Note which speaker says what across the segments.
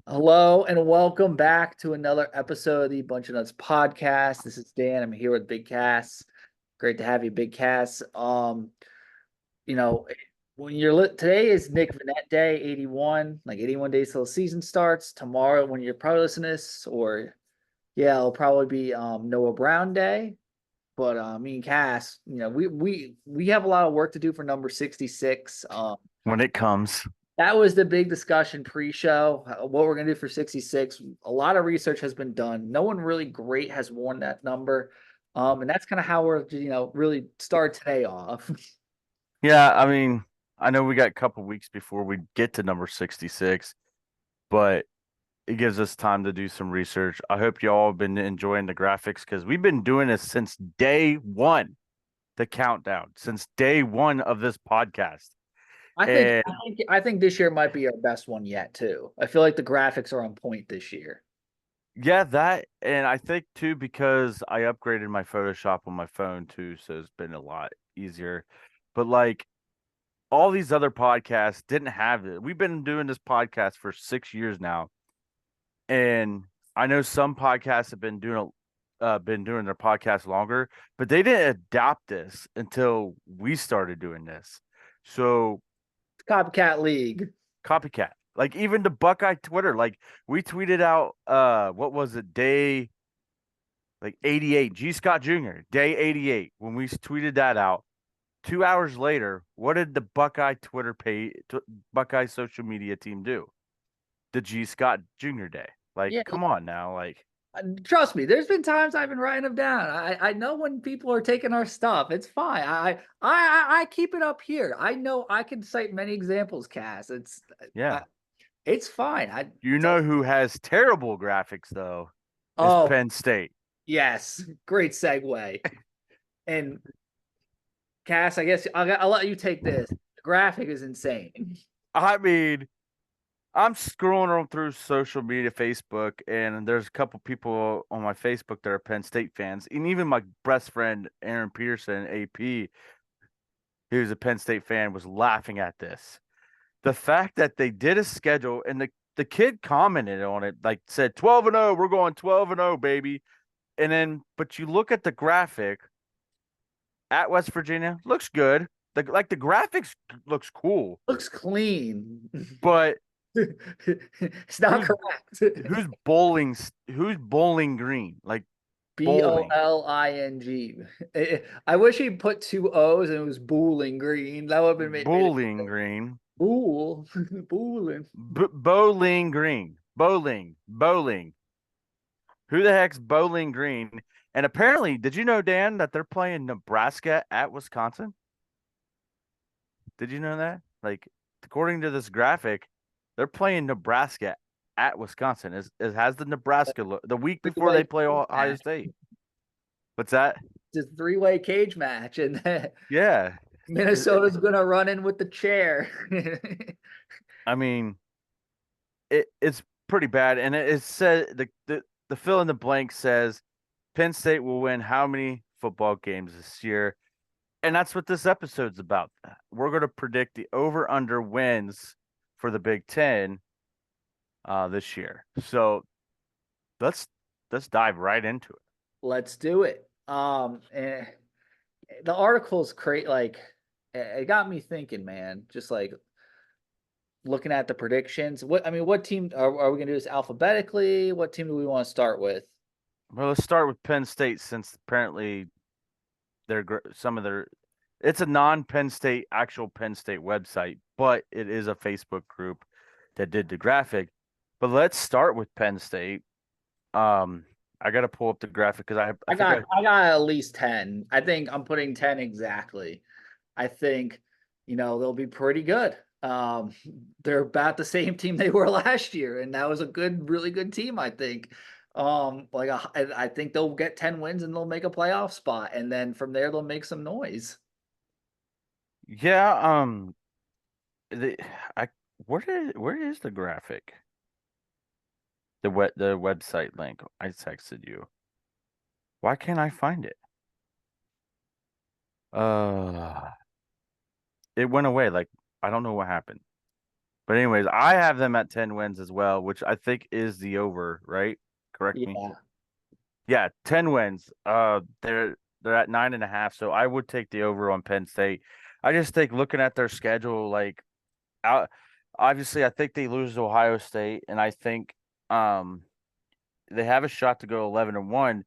Speaker 1: Hello and welcome back to another episode of the Bunch of Nuts podcast. This is Dan. I'm here with Big Cass. Great to have you, Big Cass. You know, when today is Nick Vanette Day, 81, like 81 days till the season starts. Tomorrow, when you're probably listening to this, or yeah, it'll probably be Noah Brown Day. But me and Cass, we have a lot of work to do for number 66.
Speaker 2: When it comes.
Speaker 1: That was the big discussion pre-show. What we're gonna do for 66. A lot of research has been done. No one really great has worn that number. And that's kind of how we're really start today off.
Speaker 2: Yeah, I mean, I know we got a couple weeks before we get to number 66, but it gives us time to do some research. I hope y'all have been enjoying the graphics because we've been doing this since day one, the countdown, since day one of this podcast.
Speaker 1: I think
Speaker 2: And
Speaker 1: I think I think this year might be our best one yet too. I feel like the graphics are on point this year.
Speaker 2: yeah, that, and I think too, because I upgraded my Photoshop on my phone too, so it's been a lot easier. But like, all these other podcasts didn't have it. We've been doing this podcast for 6 years now, and I know some podcasts have been doing their podcast longer, but they didn't adopt this until we started doing this. So
Speaker 1: Copycat League.
Speaker 2: copycat, like even the Buckeye Twitter, like we tweeted out, what was it, day like 88, G Scott Jr. day 88 when we tweeted that out. 2 hours later, what did the Buckeye Twitter Buckeye social media team do? The G Scott Jr. Day. Like,
Speaker 1: Yeah,
Speaker 2: come on now. Like,
Speaker 1: trust me. There's been times I've been writing them down. I know when people are taking our stuff. It's fine. I keep it up here. I know I can cite many examples, Cass.
Speaker 2: yeah.
Speaker 1: It's fine.
Speaker 2: You know who has terrible graphics though? Is
Speaker 1: Oh,
Speaker 2: Penn State.
Speaker 1: yes, great segue. And Cass, I guess I'll let you take this. The graphic is insane.
Speaker 2: I mean, I'm scrolling through social media, Facebook, and there's a couple people on my Facebook that are Penn State fans, and even my best friend Aaron Peterson, AP, who's a Penn State fan, was laughing at this. The fact that they did a schedule and the kid commented on it, like said 12-0, we're going 12-0, baby. And then, but you look at the graphic at West Virginia, looks good. The graphics looks cool,
Speaker 1: Looks clean.
Speaker 2: but
Speaker 1: It's not
Speaker 2: who's
Speaker 1: correct.
Speaker 2: who's bowling green? Like bowling.
Speaker 1: Bowling. I wish he put two O's and it was Bowling Green. That would have made it
Speaker 2: Bowling green.
Speaker 1: Bool. Bowling.
Speaker 2: Bowling green. Bowling. Who the heck's Bowling Green? And apparently, did you know, Dan, that they're playing Nebraska at Wisconsin? Did you know that? Like, according to this graphic, they're playing Nebraska at Wisconsin. It has the Nebraska look the week before
Speaker 1: Three-way
Speaker 2: they play
Speaker 1: cage
Speaker 2: Ohio
Speaker 1: match.
Speaker 2: State. What's that?
Speaker 1: Just three-way cage match. And
Speaker 2: Yeah.
Speaker 1: Minnesota's gonna run in with the chair.
Speaker 2: I mean, it's pretty bad. And it said the fill in the blank says Penn State will win how many football games this year? And that's what this episode's about. We're going to predict the over under wins for the Big Ten this year. So let's let's dive right into it.
Speaker 1: Let's do it. And the article's great. Like, it got me thinking, man. Just like looking at the predictions. What team are we gonna do this alphabetically? What team do we want to start with?
Speaker 2: Well, let's start with Penn State since apparently some of their it's a non-Penn State actual Penn State website, but it is a Facebook group that did the graphic. But let's start with Penn State. I got to pull up the graphic because I think
Speaker 1: I got at least 10. I think I'm putting 10 exactly. I think, they'll be pretty good. They're about the same team they were last year, and that was a really good team, I think. I think they'll get 10 wins and they'll make a playoff spot, and then from there they'll make some noise.
Speaker 2: yeah. The I where is the graphic? The website link. I texted you. Why can't I find it? Uh, it went away. Like I don't know what happened. But anyways, I have them at 10 wins as well, which I think is the over, right? Correct me.
Speaker 1: Yeah.
Speaker 2: Yeah, 10 wins. They're at 9.5, so I would take the over on Penn State. I just think looking at their schedule, like out obviously I think they lose to Ohio State, and I think um they have a shot to go 11-1.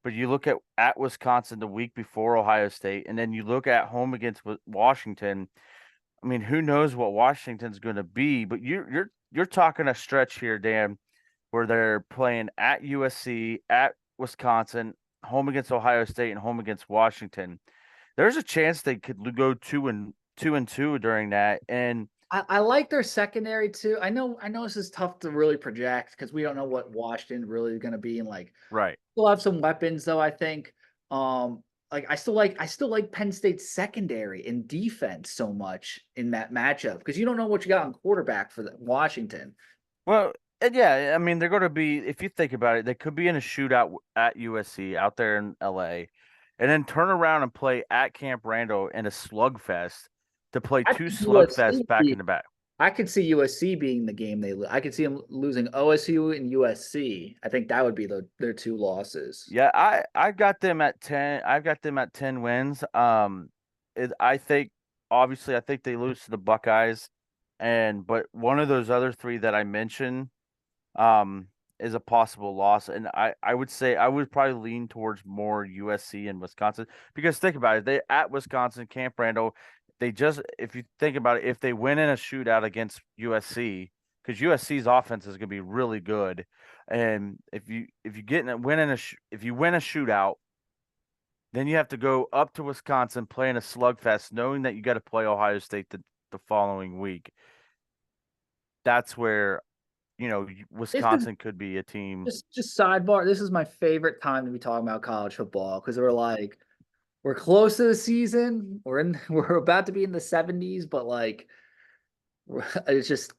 Speaker 2: But you look at Wisconsin the week before Ohio State, and then you look at home against Washington. I mean, who knows what Washington's going to be? But you're talking a stretch here, Dan, where they're playing at USC, at Wisconsin, home against Ohio State, and home against Washington. There's a chance they could go 2-2 during that. And
Speaker 1: I like their secondary too. I know this is tough to really project because we don't know what Washington really is going to be, and like
Speaker 2: right.
Speaker 1: still have some weapons though. I think like I still like Penn State's secondary and defense so much in that matchup because you don't know what you got on quarterback for Washington.
Speaker 2: Well, and yeah, I mean, they're going to be, if you think about it, they could be in a shootout at USC out there in LA, and then turn around and play at Camp Randall in a slugfest to play
Speaker 1: I
Speaker 2: two
Speaker 1: think
Speaker 2: slugfests back in the back.
Speaker 1: I could see USC being the game they lose. I could see them losing OSU and USC. I think that would be their two losses.
Speaker 2: Yeah, I got them at 10. I've got them at 10 wins. I think obviously I think they lose to the Buckeyes, but one of those other three that I mentioned um is a possible loss, and I would say I would probably lean towards more USC and Wisconsin, because think about it, they at Wisconsin, Camp Randall, they just, if you think about it, if they win in a shootout against USC, because USC's offense is going to be really good, and if you get in a win in a if you win a shootout, then you have to go up to Wisconsin, play in a slugfest, knowing that you got to play Ohio State the following week. That's where
Speaker 1: This is
Speaker 2: Wisconsin could be a team.
Speaker 1: just sidebar. This is my favorite time to be talking about college football because we're close to the season. We're about to be in the 70s, but like it's just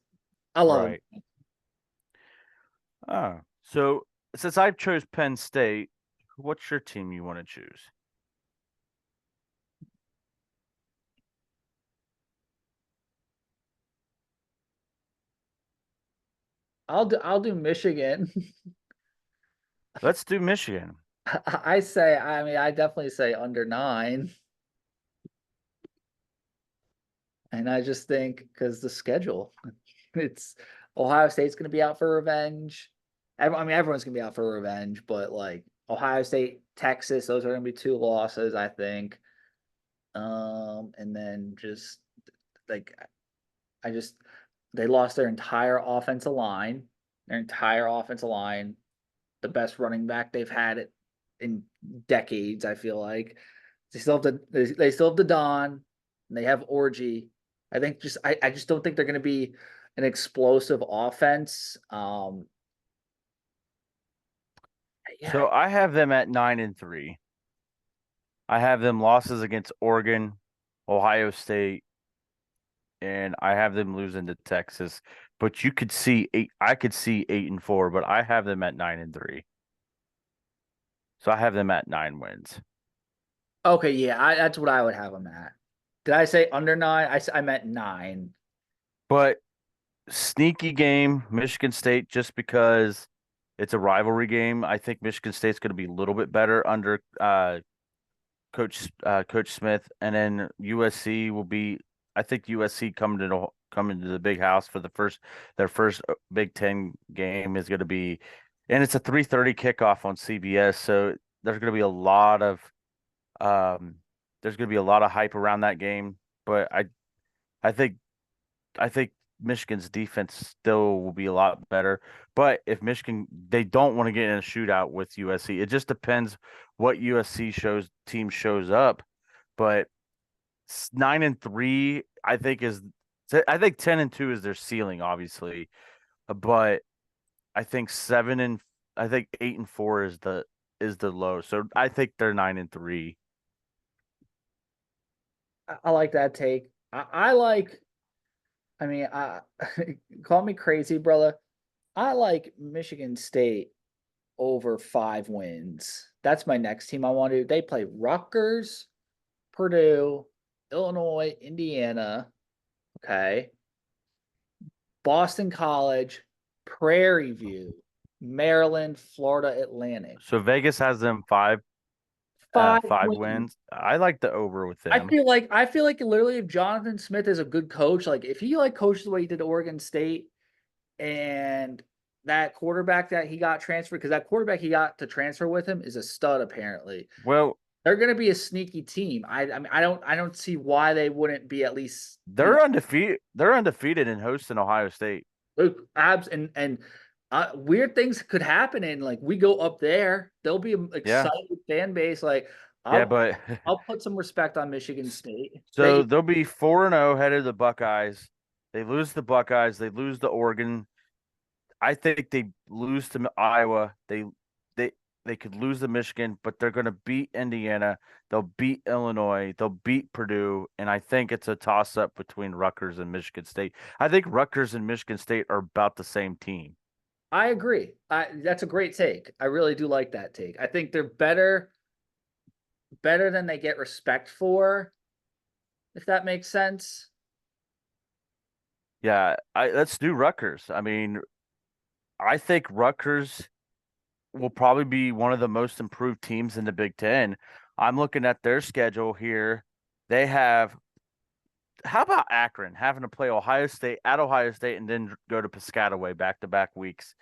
Speaker 1: I love
Speaker 2: Right.
Speaker 1: it.
Speaker 2: Oh, so since I chose Penn State, what's your team you want to choose?
Speaker 1: I'll do Michigan.
Speaker 2: Let's do Michigan.
Speaker 1: I definitely say under 9. And I just think because the schedule, it's Ohio State's going to be out for revenge. Everyone's going to be out for revenge, but like Ohio State, Texas, those are going to be two losses, I think. And then just like I just they lost their entire offensive line, the best running back they've had it in decades. I feel like they still have the Don, and they have Orgy. I just don't think they're going to be an explosive offense. Yeah,
Speaker 2: So I have them at 9-3. I have them losses against Oregon, Ohio State, and I have them losing to Texas. But you could see eight. I could see 8-4, but I have them at 9-3. So I have them at 9 wins.
Speaker 1: okay, yeah, that's what I would have them at. Did I say under 9? I meant 9.
Speaker 2: But sneaky game, Michigan State, just because it's a rivalry game. I think Michigan State's going to be a little bit better under Coach Smith, and then USC will be. I think USC coming to the big house for their first Big Ten game is going to be, and it's a 3:30 kickoff on CBS. So there's going to be a lot of um, there's going to be a lot of hype around that game. But I think I think Michigan's defense still will be a lot better. But if Michigan, they don't want to get in a shootout with USC. It just depends what USC shows up. But 9-3, I think 10-2 is their ceiling, obviously. But I think I think 8-4 is the low. So I think they're 9-3.
Speaker 1: I like that take. I like. I mean, call me crazy, brother. I like Michigan State over 5 wins. That's my next team I want to. They play Rutgers, Purdue, Illinois, Indiana. Okay. Boston College, Prairie View, Maryland, Florida Atlantic.
Speaker 2: So Vegas has them five
Speaker 1: Five
Speaker 2: 5 wins.
Speaker 1: wins.
Speaker 2: I like the over with
Speaker 1: I
Speaker 2: them.
Speaker 1: feel like I feel like literally if Jonathan Smith is a good coach, like if he like coaches the way he did at Oregon State and that quarterback that he got transferred, because that quarterback he got to transfer with him is a stud apparently.
Speaker 2: Well,
Speaker 1: They're going to be a sneaky team. I mean I don't see why they wouldn't be at least
Speaker 2: they're undefeated. They're undefeated in hosting Ohio State.
Speaker 1: abs and weird things could happen and like we go up there, there'll be an
Speaker 2: Yeah.
Speaker 1: excited fan base. Like
Speaker 2: Yeah,
Speaker 1: I'll
Speaker 2: but
Speaker 1: I'll put some respect on Michigan State.
Speaker 2: so they'll be 4-0 head of the Buckeyes. They lose the Buckeyes, they lose the Oregon. I think they lose to Iowa. They they could lose to Michigan, but they're going to beat Indiana. They'll beat Illinois. They'll beat Purdue, and I think it's a toss up between Rutgers and Michigan State. I think Rutgers and Michigan State are about the same team.
Speaker 1: I agree. That's a great take. I really do like that take. I think they're better than they get respect for, if that makes sense.
Speaker 2: Yeah, let's do Rutgers. I mean, I think Rutgers will probably be one of the most improved teams in the Big Ten. I'm looking at their schedule here. They have, how about Akron having to play Ohio State at Ohio State and then go to Piscataway back to back weeks?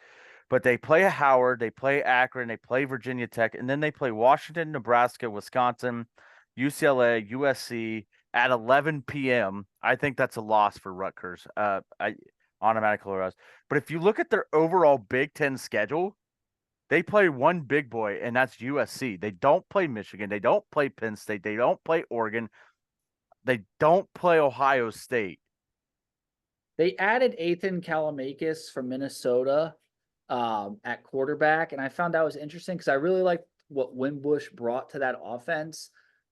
Speaker 2: But they play Howard, they play Akron, they play Virginia Tech, and then they play Washington, Nebraska, Wisconsin, UCLA, USC at 11 p.m. I think that's a loss for Rutgers. I automatically loss. But if you look at their overall Big Ten schedule, they play one big boy, and that's USC. They don't play Michigan. They don't play Penn State. They don't play Oregon. They don't play Ohio State.
Speaker 1: They added Ethan Kalamakis from Minnesota at quarterback, and I found that was interesting because I really liked what Wimbush brought to that offense.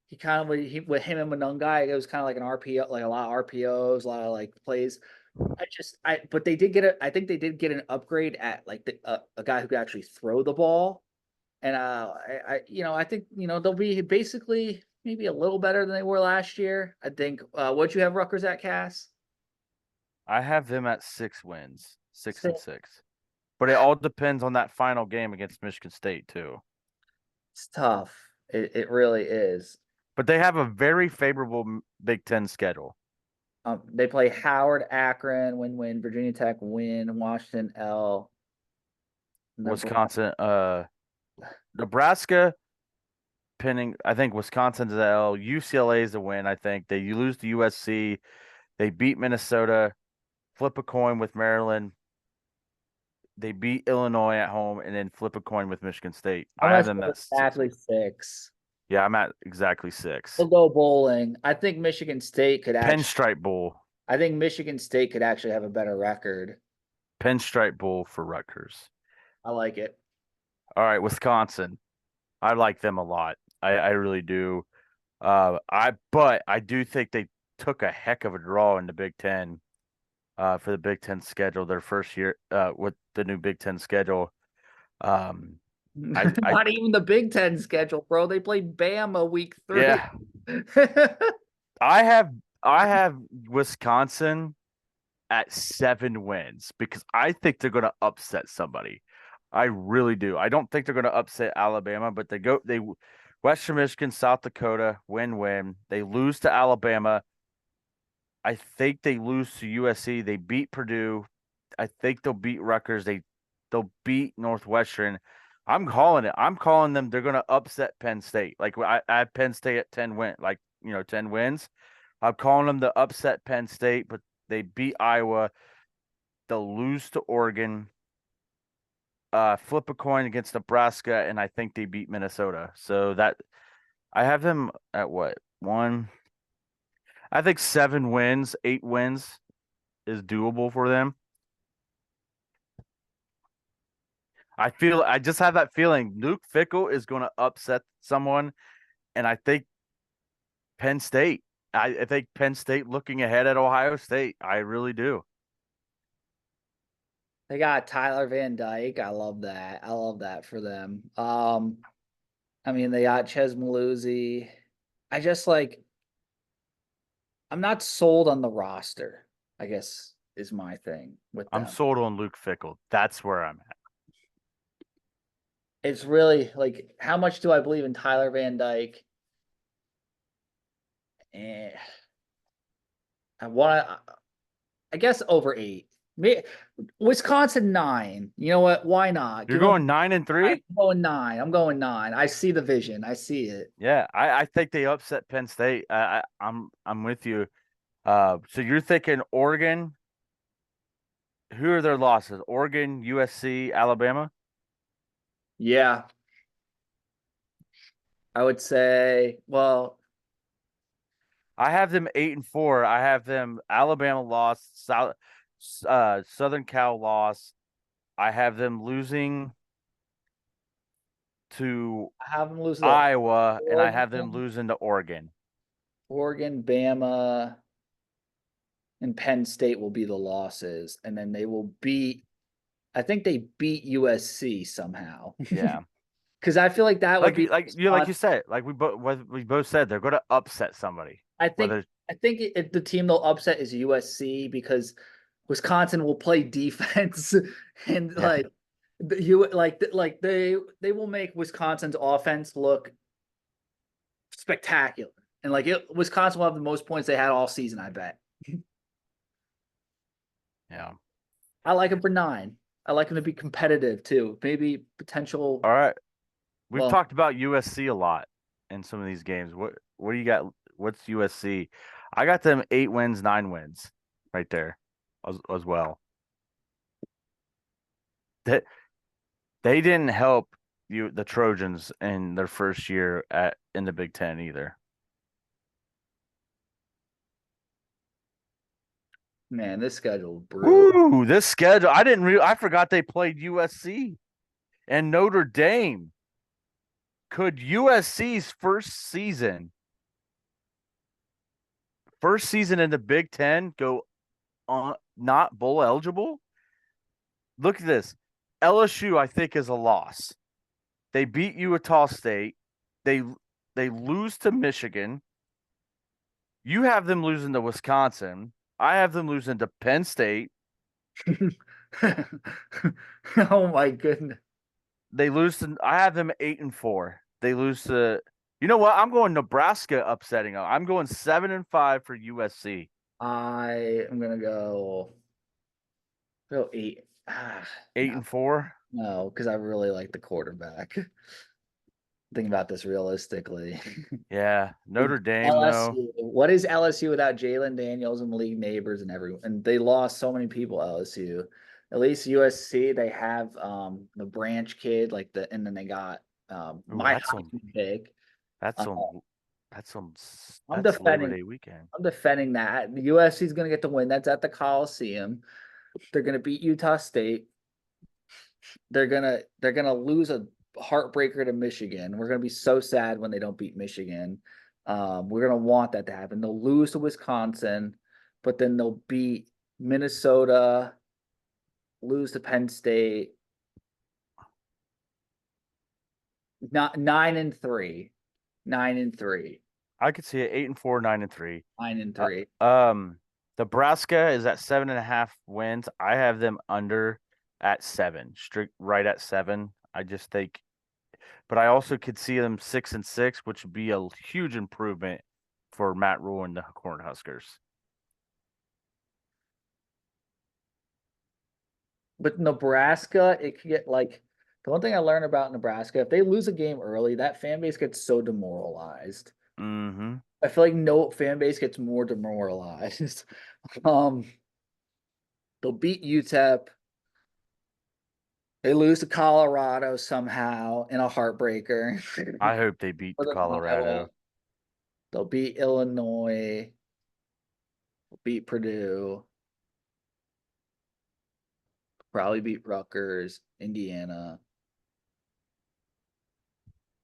Speaker 1: He kind of with him and Monungai, it was kind of like an RPO, like a lot of RPOs, a lot of like plays. But they did get I think they did get an upgrade at like a guy who could actually throw the ball, and I think they'll be basically maybe a little better than they were last year. I think. What'd you have Rutgers at, Cass?
Speaker 2: I have them at 6 wins, six and
Speaker 1: Six.
Speaker 2: six. But it all depends on that final game against Michigan State too.
Speaker 1: It's tough. It really is.
Speaker 2: But they have a very favorable Big Ten schedule.
Speaker 1: They play Howard, Akron, win, Virginia Tech, win, Washington, L, Nebraska.
Speaker 2: Wisconsin, Nebraska, pinning. I think Wisconsin's the L. UCLA is a win. I think they you lose to USC. They beat Minnesota. Flip a coin with Maryland. They beat Illinois at home, and then flip a coin with Michigan State.
Speaker 1: I'm
Speaker 2: I
Speaker 1: gonna
Speaker 2: have
Speaker 1: say
Speaker 2: them at six
Speaker 1: exactly
Speaker 2: wins.
Speaker 1: 6.
Speaker 2: Yeah, I'm at exactly 6.
Speaker 1: We'll go bowling. I think Michigan State could actually.
Speaker 2: Pinstripe Bowl.
Speaker 1: I think Michigan State could actually have a better record.
Speaker 2: Pinstripe Bowl for Rutgers.
Speaker 1: I like it.
Speaker 2: All right, Wisconsin. I like them a lot. I really do. But I do think they took a heck of a draw in the Big Ten for the Big Ten schedule their first year with the new Big Ten schedule. Um, I
Speaker 1: Not even the Big Ten schedule, bro. They played Bama week 3.
Speaker 2: yeah, I have Wisconsin at 7 wins because I think they're going to upset somebody. I really do. I don't think they're going to upset Alabama, but they Western Michigan, South Dakota, win. They lose to Alabama. I think they lose to USC. They beat Purdue. I think they'll beat Rutgers. They'll beat Northwestern. I'm calling it. I'm calling them. They're going to upset Penn State. Like I have Penn State at 10 win, like 10 wins. I'm calling them to upset Penn State, but they beat Iowa. They'll lose to Oregon. Flip a coin against Nebraska, and I think they beat Minnesota. So that I have them at what one? I think 7 wins, 8 wins is doable for them. I just have that feeling Luke Fickle is going to upset someone, and I think Penn State. I think Penn State looking ahead at Ohio State. I really do.
Speaker 1: They got Tyler Van Dyke. I love that. I love that for them. I mean, they got Ches Maluzzi. I'm not sold on the roster, I guess. is my thing with
Speaker 2: I'm
Speaker 1: them.
Speaker 2: sold on Luke Fickle. That's where I'm at.
Speaker 1: It's really like how much do I believe in Tyler Van Dyke? Eh, I want to, I guess over 8. Wisconsin 9. You know what? Why not?
Speaker 2: You're
Speaker 1: Give them
Speaker 2: going 9-3?
Speaker 1: I'm going 9. I'm going 9. I see the vision. I see it.
Speaker 2: Yeah, I think they upset Penn State. I'm with you. So you're thinking Oregon? Who are their losses? Oregon, USC, Alabama.
Speaker 1: Yeah, I would say, well,
Speaker 2: I have them 8-4. I have them Alabama lost, Southern Cal lost. I have them losing to
Speaker 1: I have them lose to
Speaker 2: Iowa, and I have them
Speaker 1: Oregon,
Speaker 2: losing to Oregon.
Speaker 1: Oregon, Bama, and Penn State will be the losses, and then they will beat. I think they beat USC somehow.
Speaker 2: Yeah,
Speaker 1: Because I feel like that would be
Speaker 2: like you said, like we both said, they're going to upset somebody.
Speaker 1: I think
Speaker 2: Whether
Speaker 1: I think if the team they'll upset is USC because Wisconsin will play defense and
Speaker 2: yeah,
Speaker 1: they will make Wisconsin's offense look spectacular. And Wisconsin will have the most points they had all season, I bet.
Speaker 2: yeah.
Speaker 1: I like him for 9. I like him to be competitive too. Maybe potential.
Speaker 2: All right, we've
Speaker 1: Well,
Speaker 2: talked about USC a lot in some of these games. What do you got? What's USC? I got them 8 wins, 9 wins, right there, as well. That they didn't help the Trojans in their first year in the Big Ten either.
Speaker 1: man, this schedule brutal.
Speaker 2: Ooh, this schedule! I forgot they played USC and Notre Dame. Could USC's first season in the Big Ten, go on not bowl eligible? Look at this. LSU, I think, is a loss. They beat Utah State. They they lose to Michigan. You have them losing to Wisconsin. I have them losing to Penn State.
Speaker 1: Oh my goodness.
Speaker 2: They lose to. I have them 8-4. They lose to. You know what? I'm going Nebraska upsetting them. I'm going 7-5 for USC.
Speaker 1: I am gonna go 8.
Speaker 2: Eight
Speaker 1: No,
Speaker 2: and four.
Speaker 1: no, because I really like the quarterback. Think about this realistically.
Speaker 2: Yeah,
Speaker 1: Like
Speaker 2: Notre Dame though.
Speaker 1: LSU, what is LSU without Jalen Daniels and Malik Neighbors and everyone? And they lost so many people. LSU, at least USC, they have the branch kid and then they got
Speaker 2: Ooh,
Speaker 1: my Heisman pick.
Speaker 2: that's
Speaker 1: Uh,
Speaker 2: on that's on
Speaker 1: I'm
Speaker 2: that's Labor
Speaker 1: defending.
Speaker 2: Day weekend.
Speaker 1: I'm defending that. The USC is going to get the win. That's at the Coliseum. They're going to beat Utah State. They're gonna lose a heartbreaker to Michigan. We're gonna be so sad when they don't beat Michigan. We're gonna want that to happen. They'll lose to Wisconsin, but then they'll beat Minnesota, lose to Penn State. Not 9-3, 9-3,
Speaker 2: I could see it 8-4, 9-3.
Speaker 1: nine and
Speaker 2: Uh,
Speaker 1: three.
Speaker 2: um, Nebraska is at 7.5 wins. I have them under at 7, strict right at 7. I just think, but I also could see them 6-6, which would be a huge improvement for Matt Rule and the Cornhuskers.
Speaker 1: But Nebraska, it could get the one thing I learned about Nebraska, if they lose a game early, that fan base gets so demoralized.
Speaker 2: Mm-hmm.
Speaker 1: I feel like no fan base gets more demoralized. Um, they'll beat UTEP. They lose to Colorado somehow in a heartbreaker
Speaker 2: I hope they beat
Speaker 1: for the
Speaker 2: Colorado.
Speaker 1: title. They'll beat Illinois. They'll beat Purdue. Probably beat Rutgers, Indiana.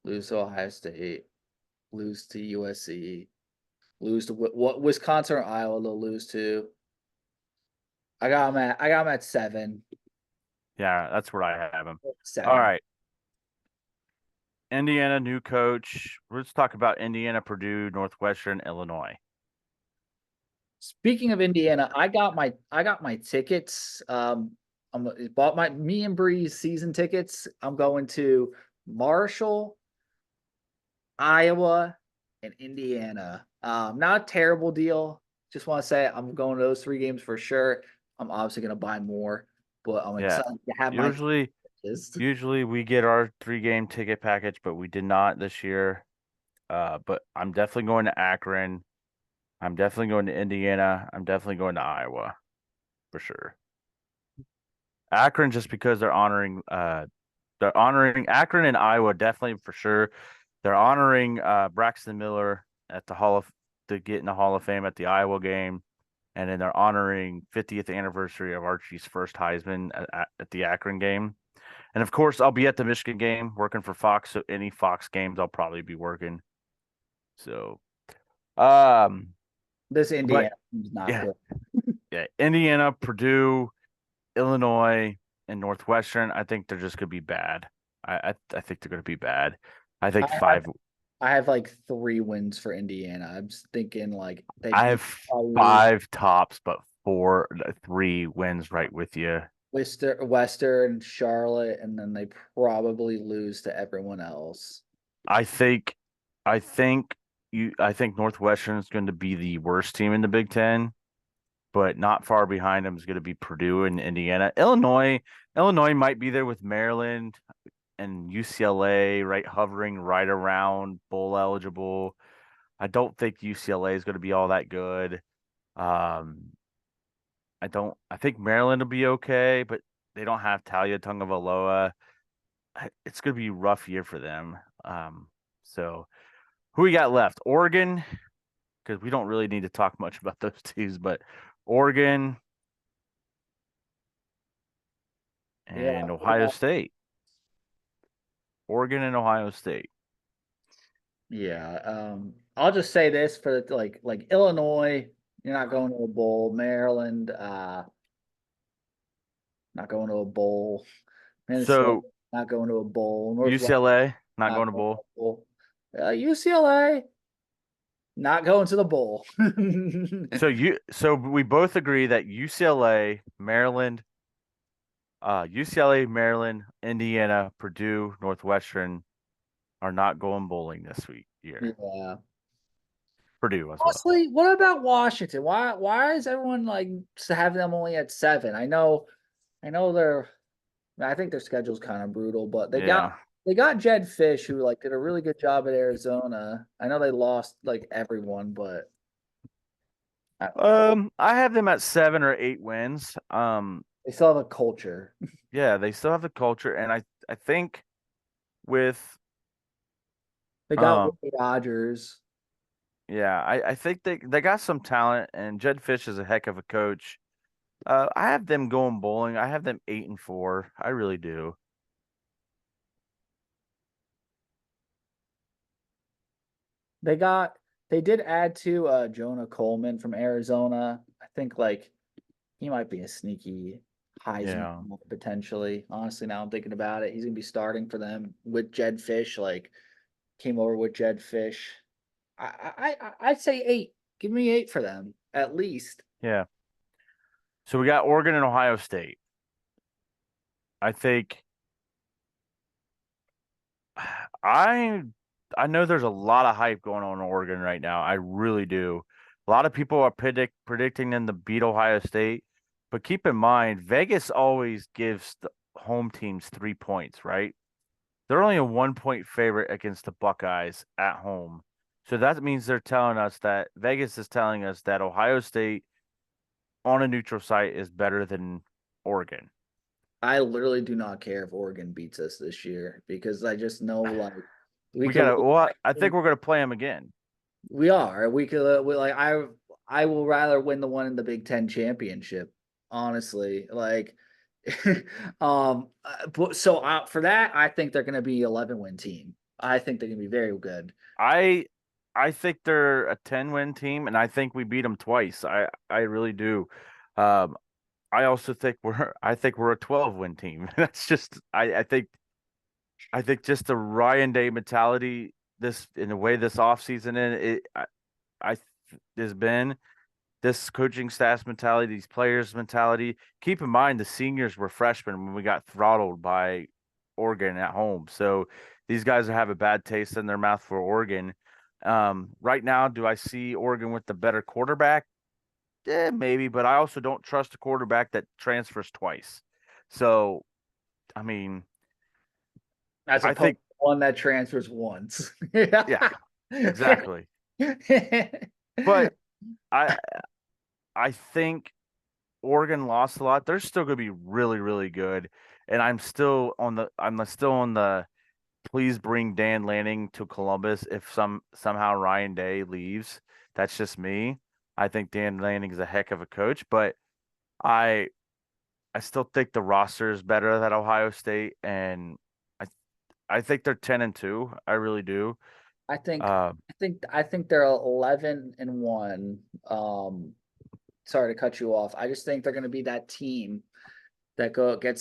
Speaker 1: Lose to Ohio State. Lose to USC. Lose to what Wisconsin or Iowa they'll lose to. I got them at 7.
Speaker 2: Yeah, that's where I have them. All
Speaker 1: 7.
Speaker 2: right. Indiana, new coach. Let's talk about Indiana, Purdue, Northwestern, Illinois.
Speaker 1: Speaking of Indiana, I got my tickets. Bought my me and Bree's season tickets. I'm going to Marshall, Iowa, and Indiana. Not a terrible deal. Just want to say I'm going to those three games for sure. I'm obviously going to buy more, but I'm
Speaker 2: Yeah.
Speaker 1: excited to have my
Speaker 2: Usually
Speaker 1: tickets.
Speaker 2: usually we get our 3 game ticket package, but we did not this year. But I'm definitely going to Akron. I'm definitely going to Indiana. I'm definitely going to Iowa for sure. Akron just because they're honoring Akron and Iowa definitely for sure. They're honoring Braxton Miller at the Hall of to get in the Hall of Fame at the Iowa game, and then they're honoring 50th anniversary of Archie's first Heisman at the Akron game. And of course, I'll be at the Michigan game working for Fox, so any Fox games I'll probably be working. So, um,
Speaker 1: This
Speaker 2: but
Speaker 1: Indiana is not
Speaker 2: yeah,
Speaker 1: good.
Speaker 2: yeah, Indiana, Purdue, Illinois, and Northwestern. I think they're just gonna be bad. I think they're gonna be bad. I
Speaker 1: I
Speaker 2: think
Speaker 1: have
Speaker 2: five.
Speaker 1: I have like 3 wins for Indiana. I'm just thinking like they
Speaker 2: I
Speaker 1: beat
Speaker 2: have
Speaker 1: probably
Speaker 2: 5 tops, but 3 wins right with you.
Speaker 1: Western, Charlotte, and then they probably lose to everyone else.
Speaker 2: I think, I think I think Northwestern is going to be the worst team in the Big Ten, but not far behind them is going to be Purdue and Indiana. Illinois might be there with Maryland and UCLA, right, hovering right around bowl eligible. I don't think UCLA is going to be all that good. Um, I don't. I think Maryland will be okay, but they don't have Talia Tungavaloa. It's going to be a rough year for them. So who we got left? Oregon, because we don't really need to talk much about those teams, but Oregon
Speaker 1: Yeah,
Speaker 2: and Ohio State. Oregon and Ohio State.
Speaker 1: yeah. I'll just say this for like Illinois, you're not going to a bowl. Maryland, not going to a bowl. Minnesota,
Speaker 2: So
Speaker 1: not going to a bowl. Northwest,
Speaker 2: UCLA not
Speaker 1: not
Speaker 2: going to
Speaker 1: going to
Speaker 2: bowl.
Speaker 1: a bowl. UCLA, not going to the bowl.
Speaker 2: So we both agree that UCLA, Maryland, Indiana, Purdue, Northwestern are not going bowling this year.
Speaker 1: Yeah.
Speaker 2: Purdue as well.
Speaker 1: Honestly, what about Washington? Why is everyone like having them only at 7? I know I think their schedule's kind of brutal, but
Speaker 2: Yeah.
Speaker 1: they got Jed Fish who like did a really good job at Arizona. I know they lost like everyone, but I,
Speaker 2: I have them at 7 or 8 wins.
Speaker 1: they still have a culture.
Speaker 2: Yeah, they still have the culture, and I think with
Speaker 1: They got
Speaker 2: um,
Speaker 1: Willie Rogers.
Speaker 2: yeah, I think they got some talent, and Jed Fish is a heck of a coach. I have them going bowling. I have them 8-4. I really do.
Speaker 1: They got they did add to Jonah Coleman from Arizona. I think like he might be a sneaky Heisman
Speaker 2: Yeah.
Speaker 1: potentially. Honestly, now I'm thinking about it, he's gonna be starting for them with Jed Fish. Like came over with Jed Fish. I'd say 8. Give me 8 for them at least.
Speaker 2: Yeah. So we got Oregon and Ohio State. I think I I know there's a lot of hype going on in Oregon right now. I really do. A lot of people are predicting them to beat Ohio State, but keep in mind Vegas always gives the home teams 3 points, right? They're only a 1 point favorite against the Buckeyes at home. So that means they're telling us that Vegas is telling us that Ohio State on a neutral site is better than Oregon.
Speaker 1: I literally do not care if Oregon beats us this year because I just know like we
Speaker 2: We
Speaker 1: could
Speaker 2: gotta. Well, I
Speaker 1: win.
Speaker 2: think we're gonna play them again.
Speaker 1: We could like I will rather win the one in the Big Ten championship. Honestly, like but so for that I think they're going to be 11-win team. I think they're going to be very good.
Speaker 2: I I think they're a 10-win team, and I think we beat them twice. I really do. Um, I also think we're a 12-win team. That's just I think just the Ryan Day mentality this in the way this offseason in it I has been. this coaching staff's mentality, these players' mentality. Keep in mind, the seniors were freshmen when we got throttled by Oregon at home. So these guys have a bad taste in their mouth for Oregon. Right now, do I see Oregon with the better quarterback? Maybe, but I also don't trust a quarterback that transfers twice. So, I mean,
Speaker 1: As
Speaker 2: I
Speaker 1: opposed
Speaker 2: think,
Speaker 1: to one that transfers once.
Speaker 2: yeah, exactly. But I I think Oregon lost a lot. They're still going to be really, really good, and I'm still on the please bring Dan Lanning to Columbus if somehow Ryan Day leaves. That's just me. I think Dan Lanning is a heck of a coach, but I I still think the roster is better than Ohio State, and I I think they're 10-2. I really do.
Speaker 1: I think
Speaker 2: Uh,
Speaker 1: I think they're 11-1. Sorry to cut you off. I just think they're going to be that team that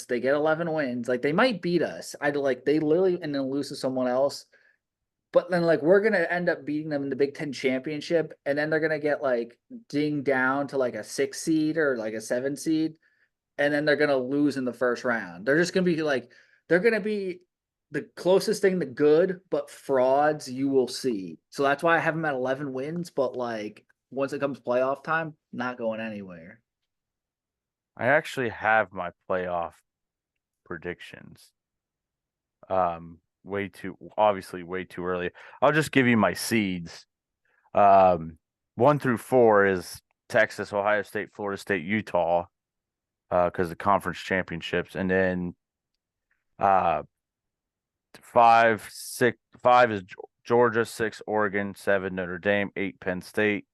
Speaker 1: they get 11 wins. Like they might beat us. I like they literally and then lose to someone else. But then like we're gonna end up beating them in the Big Ten championship, and then they're gonna get like dinged down to like a 6 seed or like a 7 seed, and then they're gonna lose in the first round. They're just gonna be like they're gonna be the closest thing to good, but frauds you will see. So that's why I have them at 11 wins. But like once it comes playoff time, not going anywhere.
Speaker 2: I actually have my playoff predictions. Way too early. I'll just give you my seeds. Um, 1 through 4 is Texas, Ohio State, Florida State, Utah, because the conference championships, and then uh 5 is Georgia, 6 Oregon, 7 Notre Dame, 8 Penn State,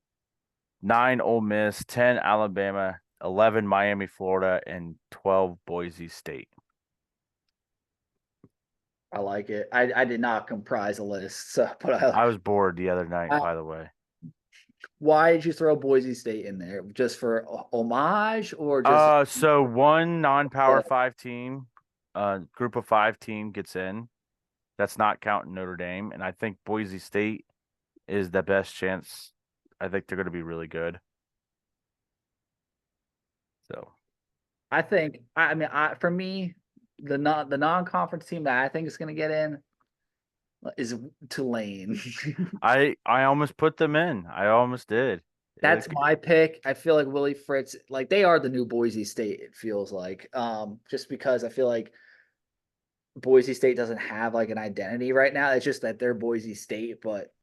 Speaker 2: 9 Ole Miss, 10 Alabama, 11 Miami, Florida, and 12 Boise State.
Speaker 1: I like it. I did not comprise a list, so, but
Speaker 2: I was bored the other night,
Speaker 1: I
Speaker 2: by the way.
Speaker 1: why did you throw Boise State in there? Just for homage or just
Speaker 2: So one non-power five team, group of 5 team gets in. That's not counting Notre Dame, and I think Boise State is the best chance. I think they're going to be really good. So
Speaker 1: I think I mean for me the non-conference team that I think is going to get in is Tulane.
Speaker 2: I almost put them in. I almost did.
Speaker 1: That's
Speaker 2: It-
Speaker 1: my pick. I feel like Willie Fritz, like they are the new Boise State. It feels like, just because I feel like Boise State doesn't have like an identity right now. It's just that they're Boise State, but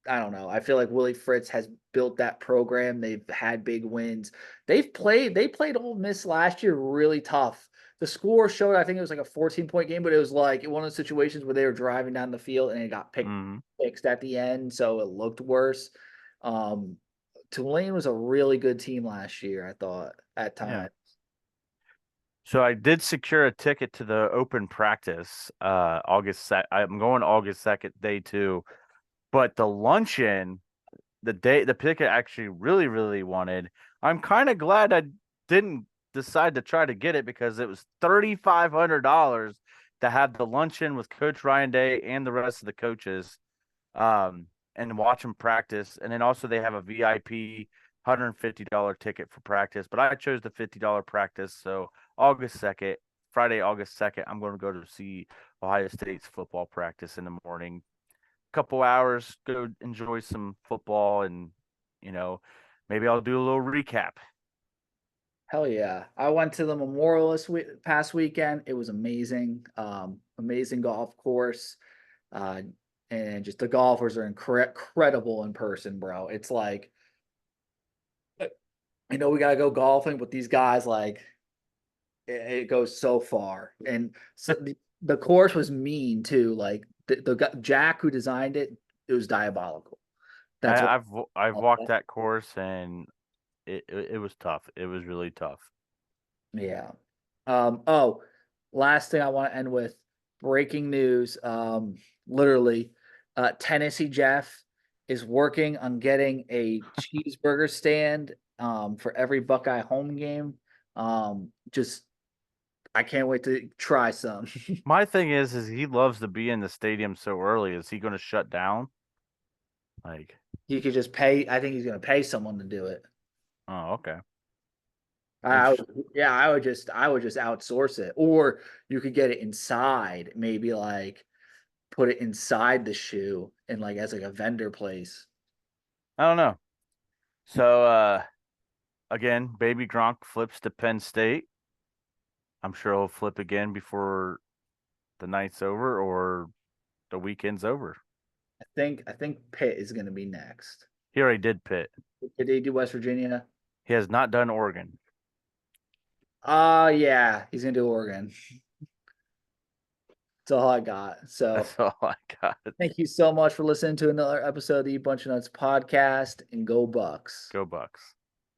Speaker 1: I don't know. I feel like Willie Fritz has built that program. They've had big wins. They played Ole Miss last year really tough. The score showed, I think it was like a 14-point game, but it was like one of those situations where they were driving down the field and it got
Speaker 2: mhm.
Speaker 1: fixed at the end, so it looked worse. Um, Tulane was a really good team last year, I thought, at
Speaker 2: Yeah.
Speaker 1: times.
Speaker 2: So I did secure a ticket to the open practice. I'm going August 2nd, day 2. But the luncheon, the pick I actually really, really wanted. I'm kind of glad I didn't decide to try to get it because it was $3,500 to have the luncheon with Coach Ryan Day and the rest of the coaches, and watch them practice. And then also they have a VIP $150 ticket for practice, but I chose the $50 practice. So Friday, August 2nd, I'm going to go to see Ohio State's football practice in the morning, couple hours, go enjoy some football, and you know, maybe I'll do a little recap.
Speaker 1: Hell yeah. I went to the Memorialist past weekend. It was amazing. Amazing golf course. Uh, and just the golfers are incredible in person, bro. It's like, we gotta go golfing, but these guys, like, it goes so far. And so the course was mean too. Like Jack who designed it, it was diabolical. That's what.
Speaker 2: I've walked that course, and it was tough. It was really tough.
Speaker 1: Yeah. Oh, last thing I want to end with breaking news. Literally, Tennessee Jeff is working on getting a cheeseburger stand for every Buckeye home game. Just I can't wait to try some.
Speaker 2: My thing is he loves to be in the stadium so early. Is he going to shut down? Like,
Speaker 1: You could just pay. I think he's going to pay someone to do it.
Speaker 2: Oh, okay.
Speaker 1: I would,
Speaker 2: Interesting.
Speaker 1: yeah, I would just outsource it, or you could get it inside, maybe like put it inside the shoe and like as like a vendor place.
Speaker 2: I don't know. So again, Baby Gronk flips to Penn State. I'm sure he'll flip again before the night's over or the weekend's over.
Speaker 1: I think Pitt is going to be next.
Speaker 2: He already did Pitt.
Speaker 1: Did they do West Virginia?
Speaker 2: He has not done Oregon.
Speaker 1: Yeah, he's going to do Oregon. That's all I got. So
Speaker 2: That's all I got.
Speaker 1: thank you so much for listening to another episode of the Bunch of Nuts podcast, and go Bucks.
Speaker 2: Go Bucks.